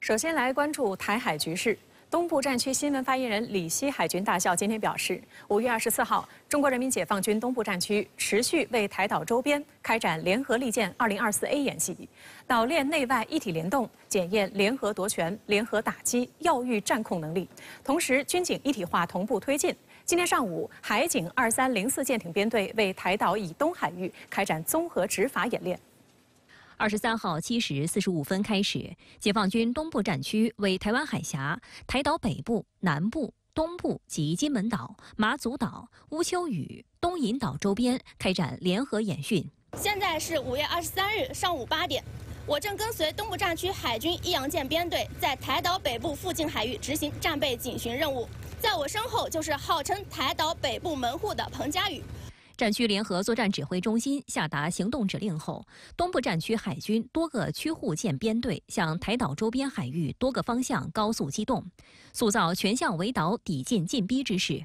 首先来关注台海局势。东部战区新闻发言人李希海军大校今天表示，5月24号，中国人民解放军东部战区持续为台岛周边开展联合利剑 2024A 演习，岛链内外一体联动，检验联合夺权、联合打击、要域战控能力。同时，军警一体化同步推进。今天上午，海警2304舰艇编队为台岛以东海域开展综合执法演练。23号7时45分开始，解放军东部战区为台湾海峡、台岛北部、南部、东部及金门岛、马祖岛、乌丘屿、东引岛周边开展联合演训。现在是5月23日上午8点，我正跟随东部战区海军一阳舰编队在台岛北部附近海域执行战备警巡任务。在我身后就是号称台岛北部门户的彭佳屿。战区联合作战指挥中心下达行动指令后，东部战区海军多个驱护舰编队向台岛周边海域多个方向高速机动，塑造全向围岛抵近进逼之势。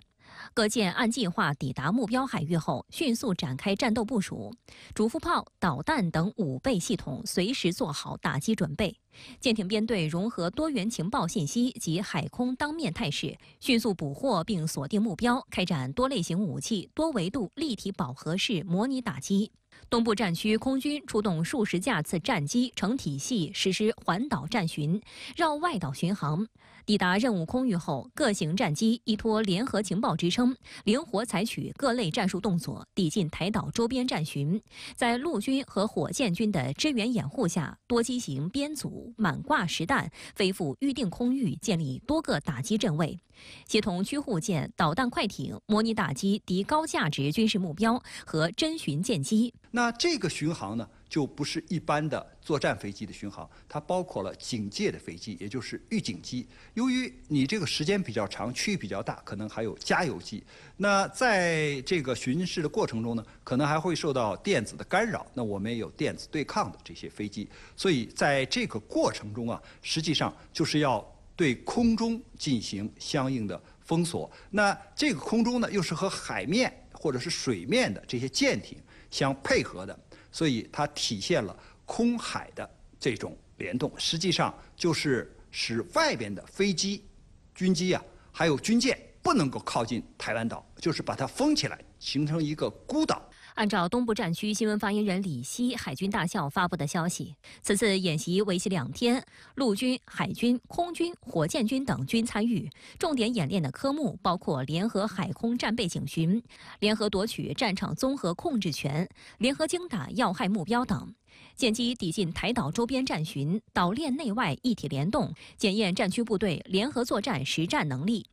各舰按计划抵达目标海域后，迅速展开战斗部署，主副炮、导弹等5倍系统随时做好打击准备。舰艇编队融合多元情报信息及海空当面态势，迅速捕获并锁定目标，开展多类型武器、多维度立体饱和式模拟打击。东部战区空军出动数十架次战机成体系实施环岛战巡、绕外岛巡航。抵达任务空域后，各型战机依托联合情报支撑，灵活采取各类战术动作，抵近台岛周边战巡。在陆军和火箭军的支援掩护下，多机型编组、满挂实弹，飞赴预定空域，建立多个打击阵位，协同驱护舰、导弹快艇模拟打击敌高价值军事目标和侦巡舰机。那这个巡航呢，就不是一般的作战飞机的巡航，它包括了警戒的飞机，也就是预警机。由于你这个时间比较长，区域比较大，可能还有加油机。那在这个巡视的过程中呢，可能还会受到电子的干扰。那我们也有电子对抗的这些飞机，所以在这个过程中啊，实际上就是要对空中进行相应的封锁。那这个空中呢，又是和海面或者是水面的这些舰艇相配合的，所以它体现了空海的这种联动，实际上就是使外边的飞机、军机啊，还有军舰不能够靠近台湾岛，就是把它封起来，形成一个孤岛。按照东部战区新闻发言人李希海军大校发布的消息，此次演习为期2天，陆军、海军、空军、火箭军等均参与。重点演练的科目包括联合海空战备警巡、联合夺取战场综合控制权、联合精打要害目标等。舰机抵近台岛周边战巡，岛链内外一体联动，检验战区部队联合作战实战能力。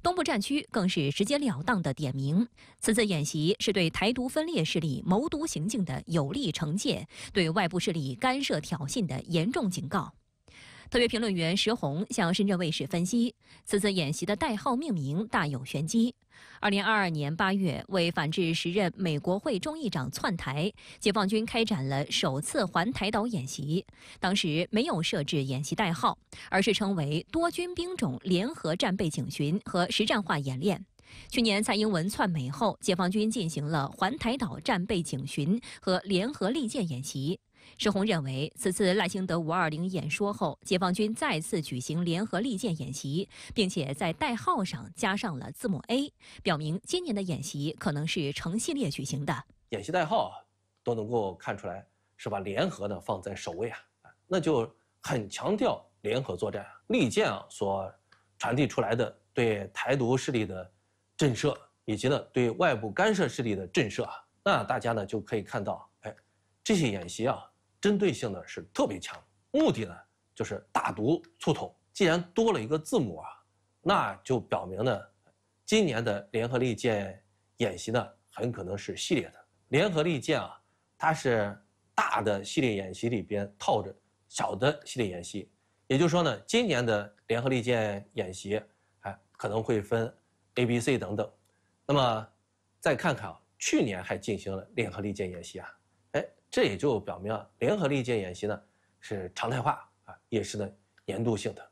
东部战区更是直截了当地点明，此次演习是对台独分裂势力谋独行径的有力惩戒，对外部势力干涉挑衅的严重警告。特约评论员石红向深圳卫视分析，此次演习的代号命名大有玄机。2022年8月，为反制时任美国会众议长窜台，解放军开展了首次环台岛演习。当时没有设置演习代号，而是称为多军兵种联合战备警巡和实战化演练。去年蔡英文窜美后，解放军进行了环台岛战备警巡和联合利剑演习。石红认为，此次赖清德520演说后，解放军再次举行联合利剑演习，并且在代号上加上了字母 A， 表明今年的演习可能是成系列举行的。演习代号都能够看出来是把联合呢放在首位啊，那就很强调联合作战。利剑所传递出来的对台独势力的震慑，以及呢对外部干涉势力的震慑，那大家呢就可以看到，这些演习针对性呢是特别强，目的呢就是打独促统。既然多了一个字母那就表明呢，今年的联合利剑演习呢很可能是系列的。联合利剑它是大的系列演习里边套着小的系列演习，也就是说呢，今年的联合利剑演习可能会分 A、B、C 等等。那么再看看去年还进行了联合利剑演习这也就表明联合利剑演习呢是常态化也是呢年度性的。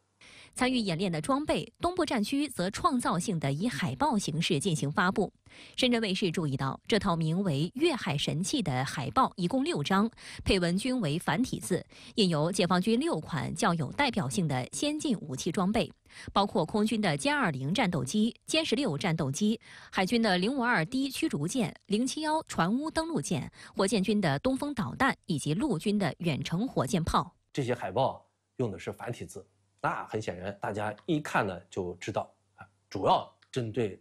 参与演练的装备，东部战区则创造性的以海报形式进行发布。深圳卫视注意到，这套名为“粤海神器”的海报一共6张，配文均为繁体字，印有解放军6款较有代表性的先进武器装备，包括空军的歼20战斗机、歼16战斗机，海军的052D 驱逐舰、071船坞登陆舰，火箭军的东风导弹，以及陆军的远程火箭炮。这些海报用的是繁体字。那很显然，大家一看呢就知道啊，主要针对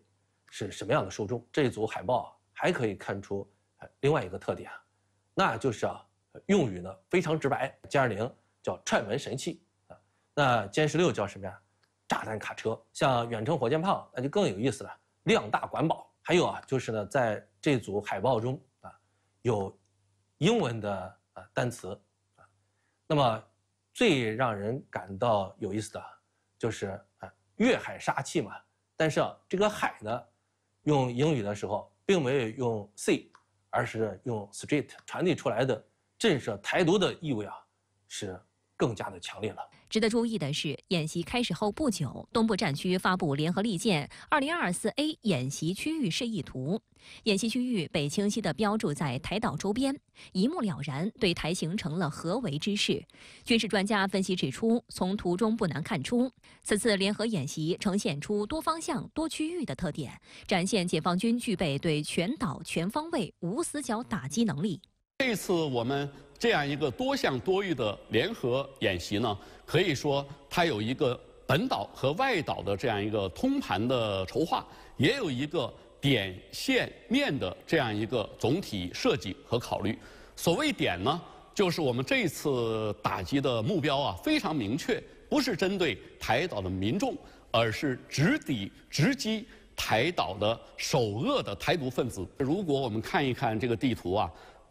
是什么样的受众。这一组海报还可以看出另外一个特点，那就是用语呢非常直白。歼20叫串门神器啊，那歼16叫什么呀？炸弹卡车。像远程火箭炮那就更有意思了，量大管饱。还有就是呢，在这组海报中有英文的单词那么最让人感到有意思的就是粤海杀气嘛，但是这个海呢，用英语的时候并没有用 sea， 而是用 street， 传递出来的震慑台独的意味是更加的强烈了。值得注意的是，演习开始后不久，东部战区发布联合利剑 2024A 演习区域示意图，演习区域被清晰地标注在台岛周边，一目了然，对台形成了合围之势。军事专家分析指出，从图中不难看出，此次联合演习呈现出多方向、多区域的特点，展现解放军具备对全岛全方位无死角打击能力。这次我们这样一个多项多域的联合演习呢，可以说它有一个本岛和外岛的这样一个通盘的筹划，也有一个点线面的这样一个总体设计和考虑。所谓点呢，就是我们这次打击的目标非常明确，不是针对台岛的民众，而是直抵直击台岛的首恶的台独分子。如果我们看一看这个地图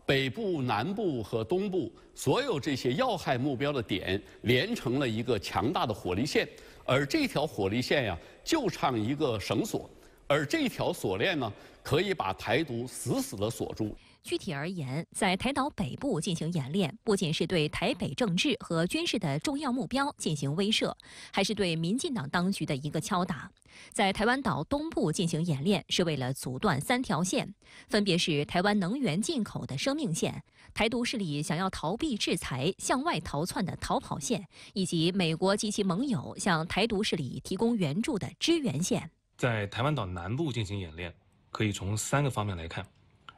北部、南部和东部所有这些要害目标的点连成了一个强大的火力线，而这条火力线就像一个绳索，而这条锁链呢，可以把台独死死地锁住。具体而言，在台岛北部进行演练，不仅是对台北政治和军事的重要目标进行威慑，还是对民进党当局的一个敲打。在台湾岛东部进行演练，是为了阻断3条线，分别是台湾能源进口的生命线、台独势力想要逃避制裁向外逃窜的逃跑线，以及美国及其盟友向台独势力提供援助的支援线。在台湾岛南部进行演练，可以从3个方面来看。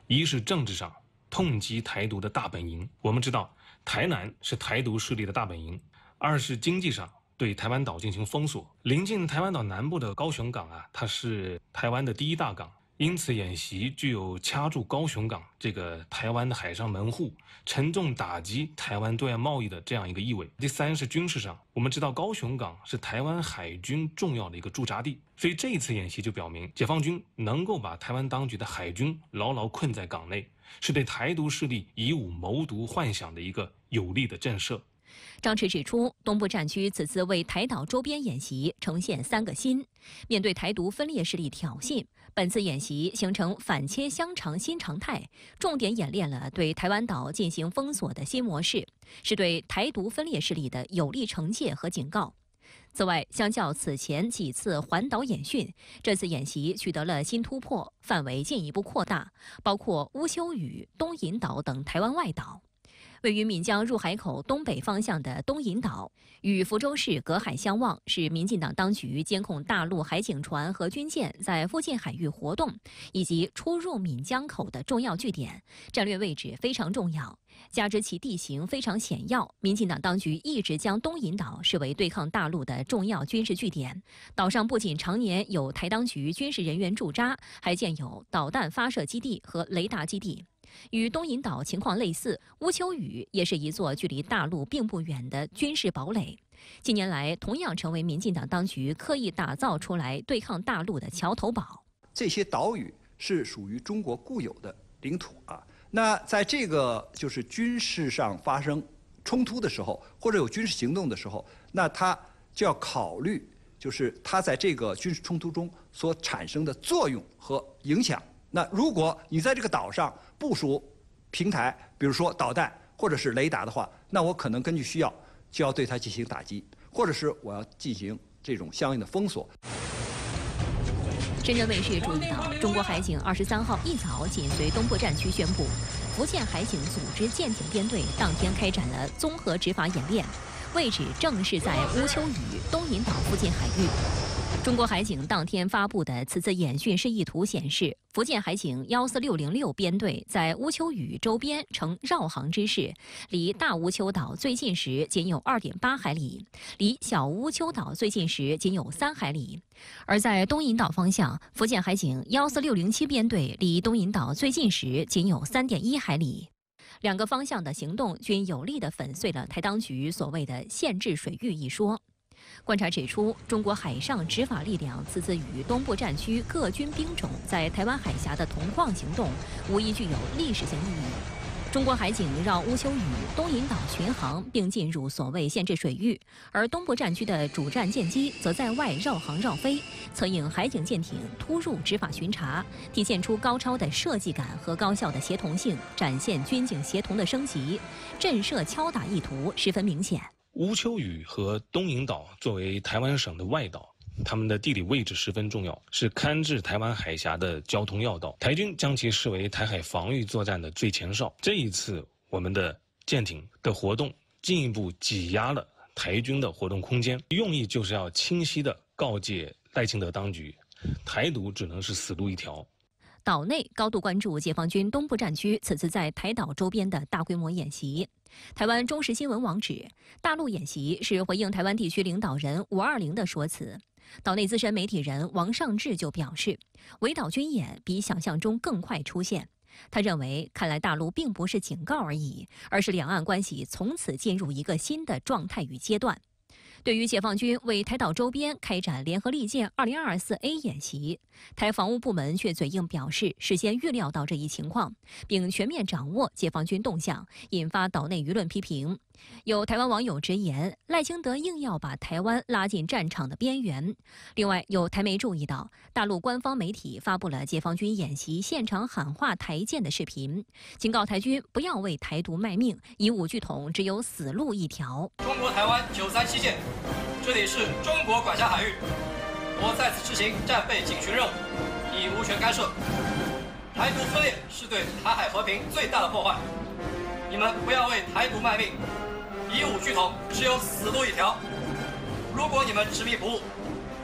一是政治上痛击台独的大本营，我们知道台南是台独势力的大本营；二是经济上对台湾岛进行封锁。临近台湾岛南部的高雄港它是台湾的第1大港，因此演习具有掐住高雄港这个台湾的海上门户，沉重打击台湾对外贸易的这样一个意味。第3是军事上，我们知道高雄港是台湾海军重要的一个驻扎地，所以这一次演习就表明，解放军能够把台湾当局的海军牢牢困在港内，是对台独势力以武谋独幻想的一个有力的震慑。张弛指出，东部战区此次为台岛周边演习呈现3个新。面对台独分裂势力挑衅，本次演习形成反切香肠新常态，重点演练了对台湾岛进行封锁的新模式，是对台独分裂势力的有力惩戒和警告。此外，相较此前几次环岛演训，这次演习取得了新突破，范围进一步扩大，包括乌修屿、东引岛等台湾外岛。位于闽江入海口东北方向的东引岛，与福州市隔海相望，是民进党当局监控大陆海警船和军舰在附近海域活动以及出入闽江口的重要据点，战略位置非常重要。加之其地形非常险要，民进党当局一直将东引岛视为对抗大陆的重要军事据点。岛上不仅常年有台当局军事人员驻扎，还建有导弹发射基地和雷达基地。与东引岛情况类似，乌丘屿也是一座距离大陆并不远的军事堡垒。近年来，同样成为民进党当局刻意打造出来对抗大陆的桥头堡。这些岛屿是属于中国固有的领土那在这个就是军事上发生冲突的时候，或者有军事行动的时候，那他就要考虑，就是他在这个军事冲突中所产生的作用和影响。那如果你在这个岛上部署平台，比如说导弹或者是雷达的话，那我可能根据需要就要对它进行打击，或者是我要进行这种相应的封锁。深圳卫视注意到，中国海警23号一早紧随东部战区宣布，福建海警组织舰艇编队当天开展了综合执法演练，位置正是在乌丘屿东引岛附近海域。中国海警当天发布的此次演训示意图显示，福建海警14606编队在乌丘屿周边呈绕航之势，离大乌丘岛最近时仅有2.8海里，离小乌丘岛最近时仅有3海里。而在东引岛方向，福建海警14607编队离东引岛最近时仅有3.1海里。两个方向的行动均有力地粉碎了台当局所谓的限制水域一说。观察指出，中国海上执法力量此次与东部战区各军兵种在台湾海峡的同框行动，无疑具有历史性意义。中国海警绕乌丘屿东引岛巡航，并进入所谓限制水域，而东部战区的主战舰机则在外绕航绕飞，策应海警舰艇突入执法巡查，体现出高超的设计感和高效的协同性，展现军警协同的升级，震慑敲打意图十分明显。乌丘屿和东引岛作为台湾省的外岛，它们的地理位置十分重要，是勘治台湾海峡的交通要道。台军将其视为台海防御作战的最前哨。这一次，我们的舰艇的活动进一步挤压了台军的活动空间，用意就是要清晰地告诫赖清德当局，台独只能是死路一条。岛内高度关注解放军东部战区此次在台岛周边的大规模演习。台湾中时新闻网指，大陆演习是回应台湾地区领导人520的说辞。岛内资深媒体人王尚志就表示，围岛军演比想象中更快出现。他认为，看来大陆并不是警告而已，而是两岸关系从此进入一个新的状态与阶段。对于解放军为台岛周边开展联合利剑 2024A 演习，台防务部门却嘴硬表示事先预料到这一情况，并全面掌握解放军动向，引发岛内舆论批评。有台湾网友直言，赖清德硬要把台湾拉进战场的边缘。另外，有台媒注意到，大陆官方媒体发布了解放军演习现场喊话台舰的视频，警告台军不要为台独卖命，以武拒统只有死路一条。中国台湾937线，这里是中国管辖海域，我在此执行战备警巡任务，已无权干涉。台独分裂是对台海和平最大的破坏，你们不要为台独卖命，以武拒统只有死路一条。如果你们执迷不悟，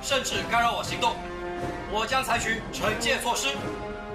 甚至干扰我行动，我将采取惩戒措施，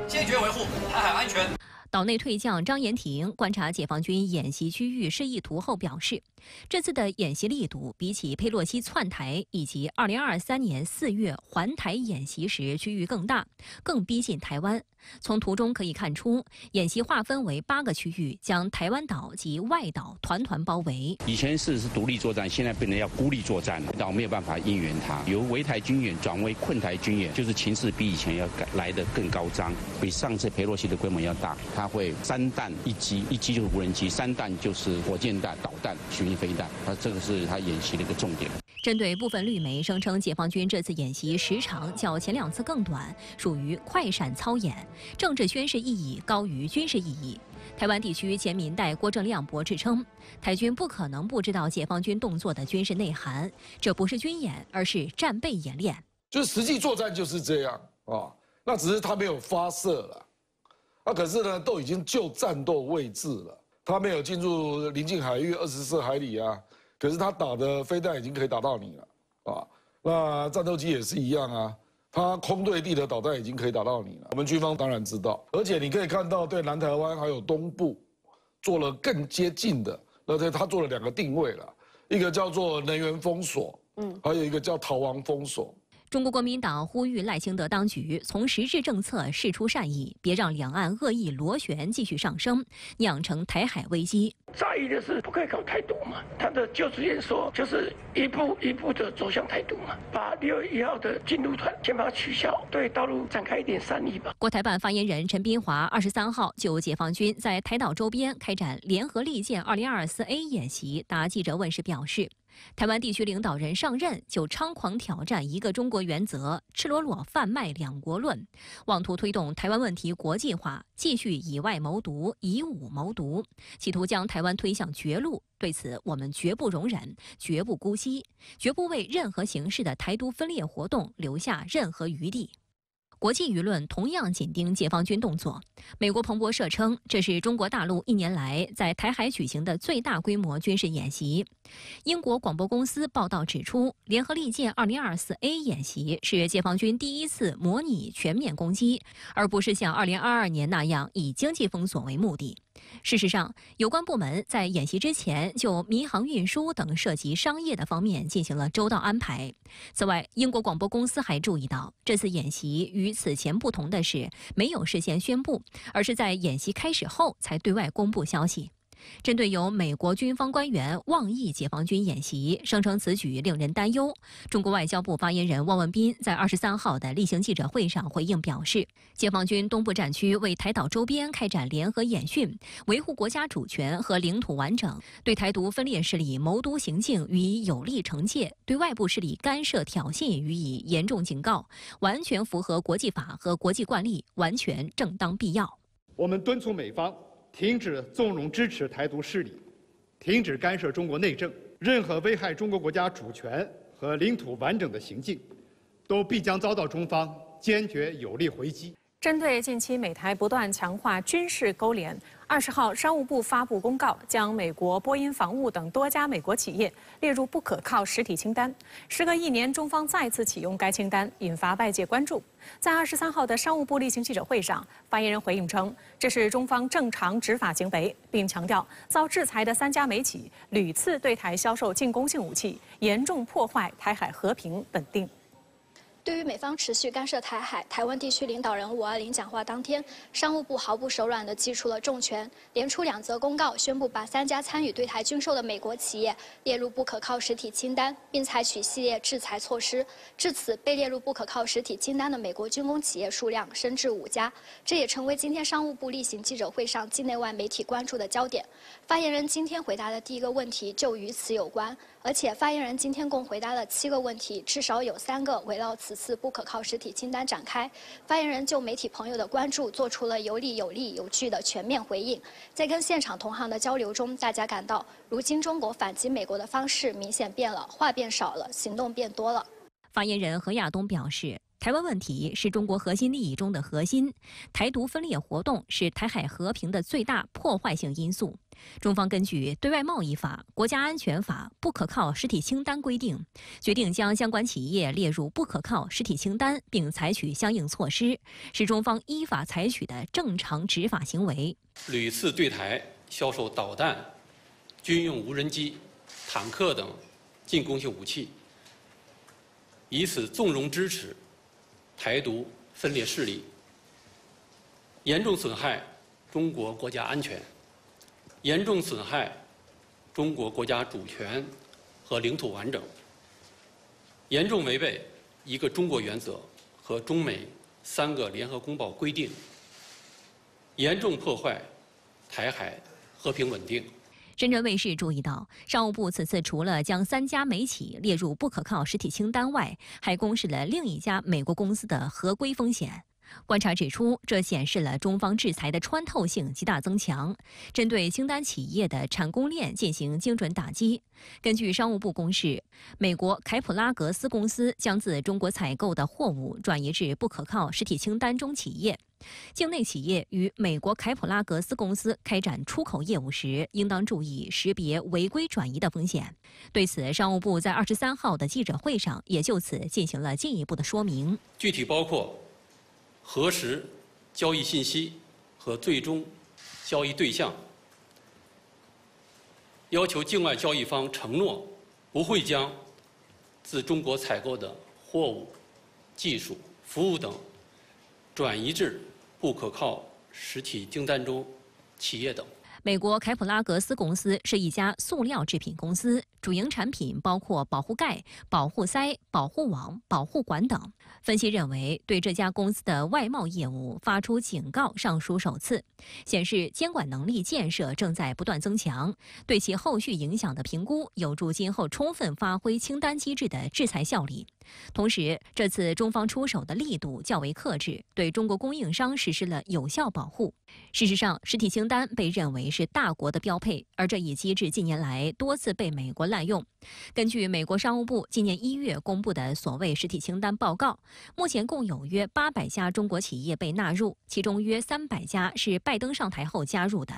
坚决维护台海安全。岛内退将张延廷观察解放军演习区域示意图后表示，这次的演习力度比起佩洛西窜台以及2023年4月环台演习时区域更大，更逼近台湾。从图中可以看出，演习划分为8个区域，将台湾岛及外岛团团包围。以前是独立作战，现在变成要孤立作战了，岛没有办法应援它，由围台军演转为困台军演，就是情势比以前要来得更高涨，比上次佩洛西的规模要大。它会3弹1机，1机就是无人机，3弹就是火箭弹、导弹、巡弋飞弹，这个是它演习的一个重点。针对部分绿媒声称解放军这次演习时长较前2次更短，属于快闪操演，政治宣示意义高于军事意义。台湾地区前民代郭正亮驳斥称，台军不可能不知道解放军动作的军事内涵，这不是军演，而是战备演练。就是实际作战就是这样啊，那只是他没有发射了，可是呢，都已经就战斗位置了，他没有进入临近海域24海里啊。可是他打的飞弹已经可以打到你了啊，那战斗机也是一样啊，他空对地的导弹已经可以打到你了。我们军方当然知道，而且你可以看到对南台湾还有东部做了更接近的，而且他做了2个定位了，一个叫做能源封锁，还有一个叫逃亡封锁。中国国民党呼吁赖清德当局从实质政策释出善意，别让两岸恶意螺旋继续上升，酿成台海危机。在意的是不可以搞台独嘛，他的就职演说就是一步一步的走向台独嘛，把6月1号的进入团先把它取消，对大陆展开一点善意吧。国台办发言人陈斌华23号就解放军在台岛周边开展联合利剑 2024A 演习答记者问时表示，台湾地区领导人上任就猖狂挑战一个中国原则，赤裸裸贩卖两国论，妄图推动台湾问题国际化，继续以外谋独，以武谋独，企图将台湾推向绝路。对此，我们绝不容忍，绝不姑息，绝不为任何形式的台独分裂活动留下任何余地。国际舆论同样紧盯解放军动作。美国彭博社称，这是中国大陆1年来在台海举行的最大规模军事演习。英国广播公司报道指出，联合利剑 2024A 演习是解放军第一次模拟全面攻击，而不是像2022年那样以经济封锁为目的。事实上，有关部门在演习之前就民航运输等涉及商业的方面进行了周到安排。此外，英国广播公司还注意到，这次演习与此前不同的是，没有事先宣布，而是在演习开始后才对外公布消息。针对由美国军方官员妄议解放军演习，声称此举令人担忧，中国外交部发言人汪文斌在23号的例行记者会上回应表示，解放军东部战区为台岛周边开展联合演训，维护国家主权和领土完整，对台独分裂势力谋独行径予以有力惩戒，对外部势力干涉挑衅予以严重警告，完全符合国际法和国际惯例，完全正当必要。我们敦促美方停止纵容支持台独势力，停止干涉中国内政，任何危害中国国家主权和领土完整的行径，都必将遭到中方坚决有力回击。针对近期美台不断强化军事勾连，20号商务部发布公告，将美国波音防务等多家美国企业列入不可靠实体清单。时隔1年，中方再次启用该清单，引发外界关注。在23号的商务部例行记者会上，发言人回应称，这是中方正常执法行为，并强调遭制裁的3家美企屡次对台销售进攻性武器，严重破坏台海和平稳定。对于美方持续干涉台海，台湾地区领导人520讲话当天，商务部毫不手软地祭出了重拳，连出2则公告，宣布把3家参与对台军售的美国企业列入不可靠实体清单，并采取系列制裁措施。至此，被列入不可靠实体清单的美国军工企业数量升至5家，这也成为今天商务部例行记者会上境内外媒体关注的焦点。发言人今天回答的第一个问题就与此有关。而且，发言人今天共回答了7个问题，至少有3个围绕此次不可靠实体清单展开。发言人就媒体朋友的关注做出了有理有据有据的全面回应。在跟现场同行的交流中，大家感到，如今中国反击美国的方式明显变了，话变少了，行动变多了。发言人何亚东表示，台湾问题是中国核心利益中的核心，台独分裂活动是台海和平的最大破坏性因素。中方根据《对外贸易法》《国家安全法》不可靠实体清单规定，决定将相关企业列入不可靠实体清单，并采取相应措施，是中方依法采取的正常执法行为。屡次对台销售导弹、军用无人机、坦克等进攻性武器，以此纵容支持台独分裂势力，严重损害中国国家安全，严重损害中国国家主权和领土完整，严重违背一个中国原则和中美3个联合公报规定，严重破坏台海和平稳定。深圳卫视注意到，商务部此次除了将3家美企列入不可靠实体清单外，还公示了另一家美国公司的合规风险。观察指出，这显示了中方制裁的穿透性极大增强，针对清单企业的产供链进行精准打击。根据商务部公示，美国凯普拉格斯公司将自中国采购的货物转移至不可靠实体清单中企业。境内企业与美国凯普拉格斯公司开展出口业务时，应当注意识别违规转移的风险。对此，商务部在23号的记者会上也就此进行了进一步的说明。具体包括核实交易信息和最终交易对象，要求境外交易方承诺不会将自中国采购的货物、技术、服务等转移至不可靠实体清单中企业等。美国凯普拉格斯公司是一家塑料制品公司，主营产品包括保护盖、保护塞、保护网、保护管等。分析认为，对这家公司的外贸业务发出警告尚属首次，显示监管能力建设正在不断增强，对其后续影响的评估有助今后充分发挥清单机制的制裁效力。同时，这次中方出手的力度较为克制，对中国供应商实施了有效保护。事实上，实体清单被认为是大国的标配，而这一机制近年来多次被美国滥用。根据美国商务部今年1月公布的所谓实体清单报告，目前共有约800家中国企业被纳入，其中约300家是拜登上台后加入的，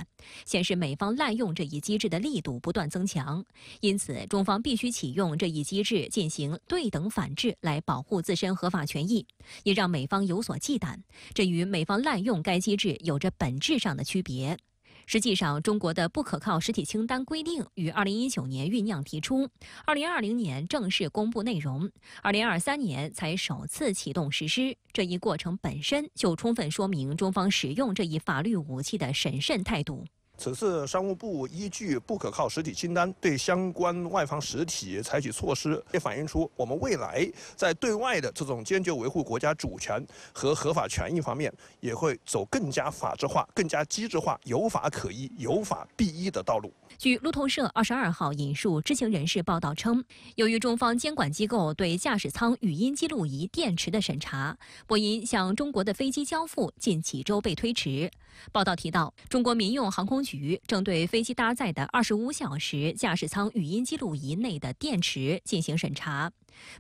显示美方滥用这一机制的力度不断增强。因此，中方必须启用这一机制进行对等反制，来保护自身合法权益，也让美方有所忌惮。这与美方滥用该机制有着本质上的区别。实际上，中国的不可靠实体清单规定于2019年酝酿提出，2020年正式公布内容，2023年才首次启动实施。这一过程本身就充分说明中方使用这一法律武器的审慎态度。此次商务部依据不可靠实体清单对相关外方实体采取措施，也反映出我们未来在对外的这种坚决维护国家主权和合法权益方面，也会走更加法治化、更加机制化、有法可依、有法必依的道路。据路透社22号引述知情人士报道称，由于中方监管机构对驾驶舱语音记录仪电池的审查，波音向中国的飞机交付近几周被推迟。报道提到，中国民用航空局正对飞机搭载的25小时驾驶舱语音记录仪内的电池进行审查。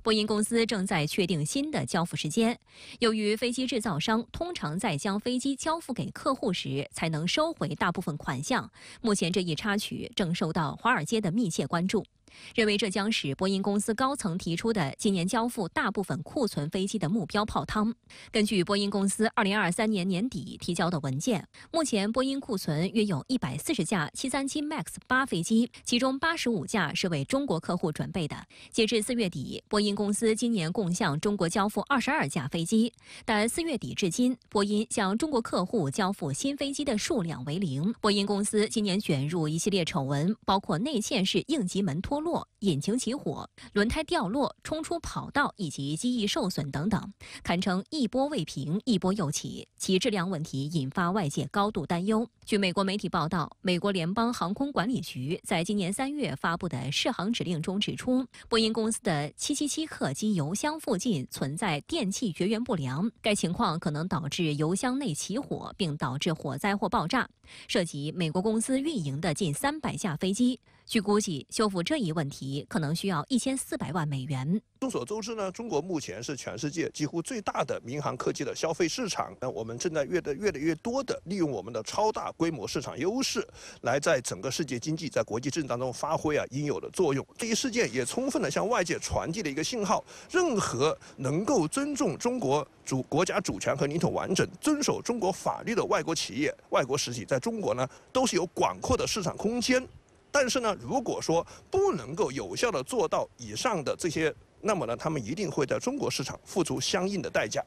波音公司正在确定新的交付时间。由于飞机制造商通常在将飞机交付给客户时才能收回大部分款项，目前这一插曲正受到华尔街的密切关注。认为这将使波音公司高层提出的今年交付大部分库存飞机的目标泡汤。根据波音公司2023年年底提交的文件，目前波音库存约有140架737 MAX 8飞机，其中85架是为中国客户准备的。截至4月底，波音公司今年共向中国交付22架飞机，但4月底至今，波音向中国客户交付新飞机的数量为0。波音公司今年卷入一系列丑闻，包括内嵌式应急门脱落、引擎起火、轮胎掉落、冲出跑道以及机翼受损等等，堪称一波未平一波又起，其质量问题引发外界高度担忧。据美国媒体报道，美国联邦航空管理局在今年3月发布的适航指令中指出，波音公司的777客机油箱附近存在电气绝缘不良，该情况可能导致油箱内起火，并导致火灾或爆炸，涉及美国公司运营的近300架飞机。据估计，修复这一问题可能需要1400万美元。众所周知呢，中国目前是全世界几乎最大的民航科技的消费市场。我们正在越来越多的利用我们的超大规模市场优势，来在整个世界经济、在国际政治当中发挥应有的作用。这一事件也充分的向外界传递了一个信号：任何能够尊重中国国家主权和领土完整、遵守中国法律的外国企业、外国实体，在中国呢都是有广阔的市场空间。但是呢，如果说不能够有效地做到以上的这些，那么呢，他们一定会在中国市场付出相应的代价。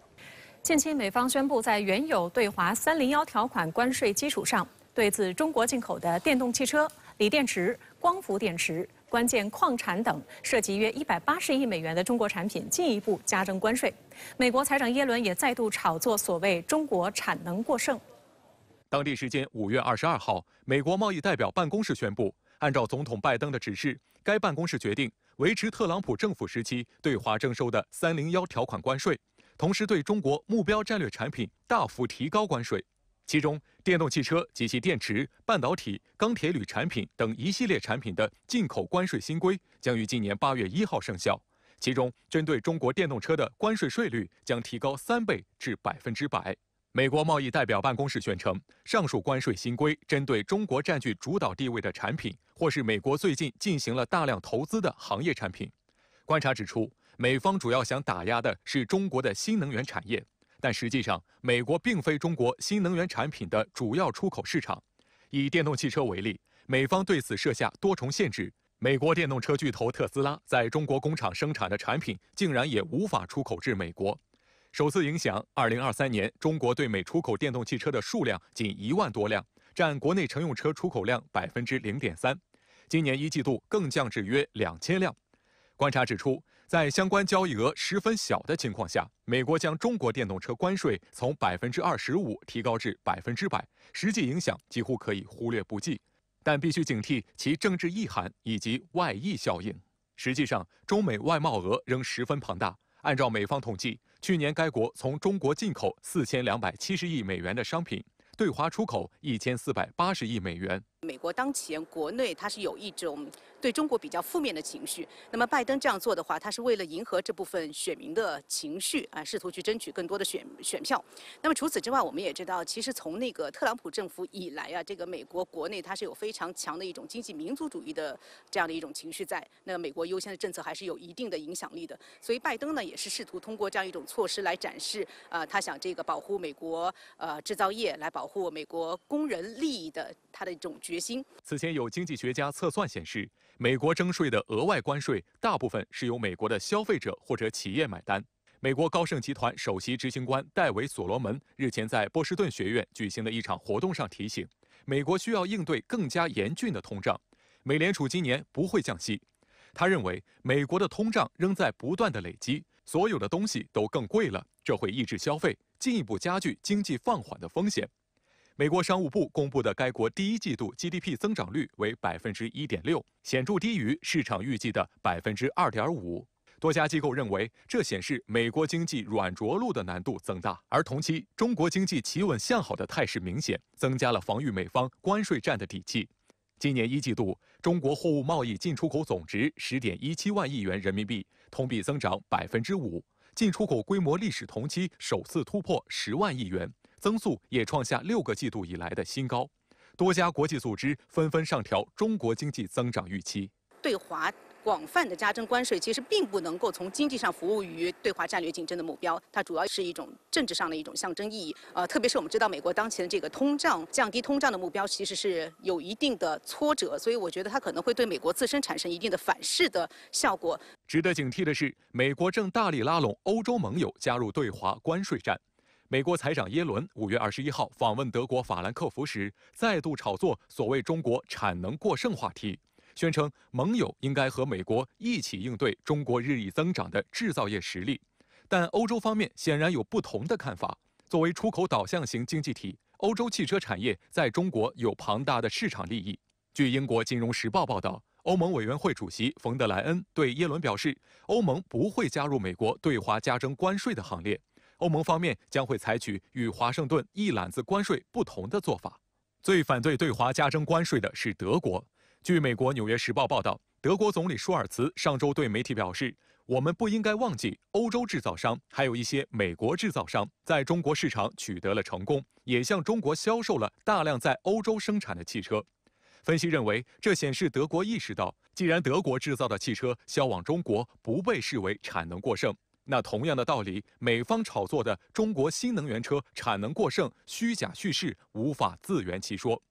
近期，美方宣布在原有对华301条款关税基础上，对自中国进口的电动汽车、锂电池、光伏电池、关键矿产等涉及约180亿美元的中国产品进一步加征关税。美国财长耶伦也再度炒作所谓中国产能过剩。当地时间5月22号，美国贸易代表办公室宣布，按照总统拜登的指示，该办公室决定维持特朗普政府时期对华征收的301条款关税，同时对中国目标战略产品大幅提高关税。其中，电动汽车及其电池、半导体、钢铁铝产品等一系列产品的进口关税新规将于今年8月1号生效。其中，针对中国电动车的关税税率将提高3倍至100%。美国贸易代表办公室宣称，上述关税新规针对中国占据主导地位的产品，或是美国最近进行了大量投资的行业产品。观察指出，美方主要想打压的是中国的新能源产业，但实际上，美国并非中国新能源产品的主要出口市场。以电动汽车为例，美方对此设下多重限制。美国电动车巨头特斯拉在中国工厂生产的产品，竟然也无法出口至美国。首次影响，2023年中国对美出口电动汽车的数量仅1万多辆，占国内乘用车出口量0.3%，今年一季度更降至约2000辆。观察指出，在相关交易额十分小的情况下，美国将中国电动车关税从25%提高至100%，实际影响几乎可以忽略不计。但必须警惕其政治意涵以及外溢效应。实际上，中美外贸额仍十分庞大。按照美方统计，去年该国从中国进口4270亿美元的商品，对华出口1480亿美元。美国当前国内它是有一种对中国比较负面的情绪，那么拜登这样做的话，他是为了迎合这部分选民的情绪啊，试图去争取更多的选票。那么除此之外，我们也知道，其实从那个特朗普政府以来啊，这个美国国内它是有非常强的一种经济民族主义的这样的一种情绪在。那美国优先的政策还是有一定的影响力的，所以拜登呢也是试图通过这样一种措施来展示他想这个保护美国制造业，来保护美国工人利益的他的一种决心。此前有经济学家测算显示，美国征税的额外关税大部分是由美国的消费者或者企业买单。美国高盛集团首席执行官戴维·所罗门日前在波士顿学院举行的一场活动上提醒，美国需要应对更加严峻的通胀，美联储今年不会降息。他认为，美国的通胀仍在不断的累积，所有的东西都更贵了，这会抑制消费，进一步加剧经济放缓的风险。美国商务部公布的该国第一季度 GDP 增长率为1.6%，显著低于市场预计的2.5%。多家机构认为，这显示美国经济软着陆的难度增大。而同期，中国经济企稳向好的态势明显，增加了防御美方关税战的底气。今年一季度，中国货物贸易进出口总值10.17万亿元人民币，同比增长5%，进出口规模历史同期首次突破10万亿元。增速也创下6个季度以来的新高，多家国际组织纷纷上调中国经济增长预期。对华广泛的加征关税，其实并不能够从经济上服务于对华战略竞争的目标，它主要是一种政治上的一种象征意义。特别是我们知道，美国当前的这个降低通胀的目标，其实是有一定的挫折，所以我觉得它可能会对美国自身产生一定的反噬的效果。值得警惕的是，美国正大力拉拢欧洲盟友加入对华关税战。美国财长耶伦5月21号访问德国法兰克福时，再度炒作所谓中国产能过剩话题，宣称盟友应该和美国一起应对中国日益增长的制造业实力。但欧洲方面显然有不同的看法。作为出口导向型经济体，欧洲汽车产业在中国有庞大的市场利益。据英国《金融时报》报道，欧盟委员会主席冯德莱恩对耶伦表示，欧盟不会加入美国对华加征关税的行列。欧盟方面将会采取与华盛顿一揽子关税不同的做法。最反对对华加征关税的是德国。据美国《纽约时报》报道，德国总理舒尔茨上周对媒体表示，我们不应该忘记，欧洲制造商还有一些美国制造商在中国市场取得了成功，也向中国销售了大量在欧洲生产的汽车。分析认为，这显示德国意识到，既然德国制造的汽车销往中国不被视为产能过剩，那同样的道理，美方炒作的中国新能源车产能过剩虚假叙事无法自圆其说。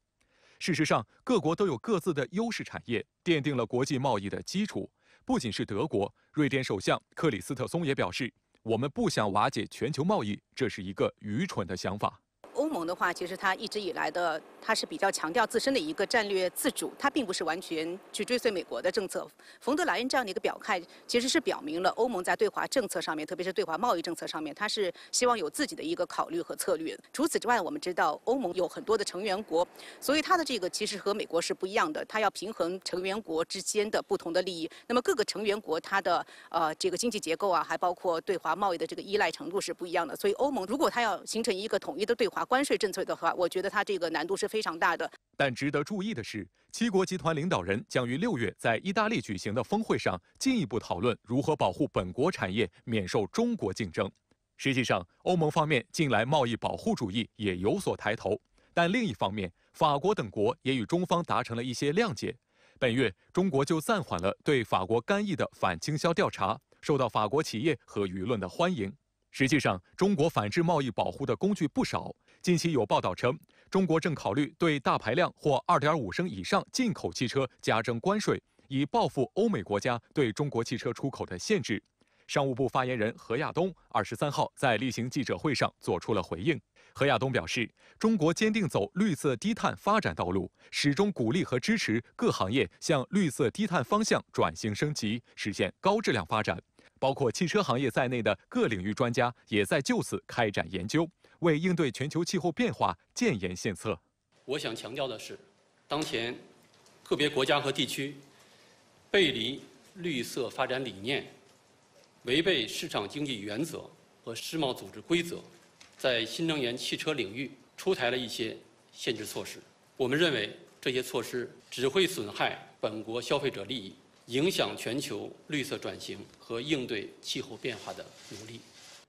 事实上，各国都有各自的优势产业，奠定了国际贸易的基础。不仅是德国，瑞典首相克里斯特松也表示，我们不想瓦解全球贸易，这是一个愚蠢的想法。欧盟的话，其实它一直以来的，它是比较强调自身的一个战略自主，它并不是完全去追随美国的政策。冯德莱恩这样的一个表态，其实是表明了欧盟在对华政策上面，特别是对华贸易政策上面，它是希望有自己的一个考虑和策略。除此之外，我们知道欧盟有很多的成员国，所以它的这个其实和美国是不一样的，它要平衡成员国之间的不同的利益。那么各个成员国它的这个经济结构啊，还包括对华贸易的这个依赖程度是不一样的。所以欧盟如果它要形成一个统一的对华关税政策的话，我觉得它这个难度是非常大的。但值得注意的是，7国集团领导人将于6月在意大利举行的峰会上进一步讨论如何保护本国产业免受中国竞争。实际上，欧盟方面近来贸易保护主义也有所抬头，但另一方面，法国等国也与中方达成了一些谅解。本月，中国就暂缓了对法国干邑的反倾销调查，受到法国企业和舆论的欢迎。实际上，中国反制贸易保护的工具不少。近期有报道称，中国正考虑对大排量或2.5升以上进口汽车加征关税，以报复欧美国家对中国汽车出口的限制。商务部发言人何亚东23号在例行记者会上作出了回应。何亚东表示，中国坚定走绿色低碳发展道路，始终鼓励和支持各行业向绿色低碳方向转型升级，实现高质量发展。包括汽车行业在内的各领域专家也在就此开展研究，为应对全球气候变化建言献策。我想强调的是，当前个别国家和地区背离绿色发展理念，违背市场经济原则和世贸组织规则，在新能源汽车领域出台了一些限制措施。我们认为这些措施只会损害本国消费者利益，影响全球绿色转型和应对气候变化的努力。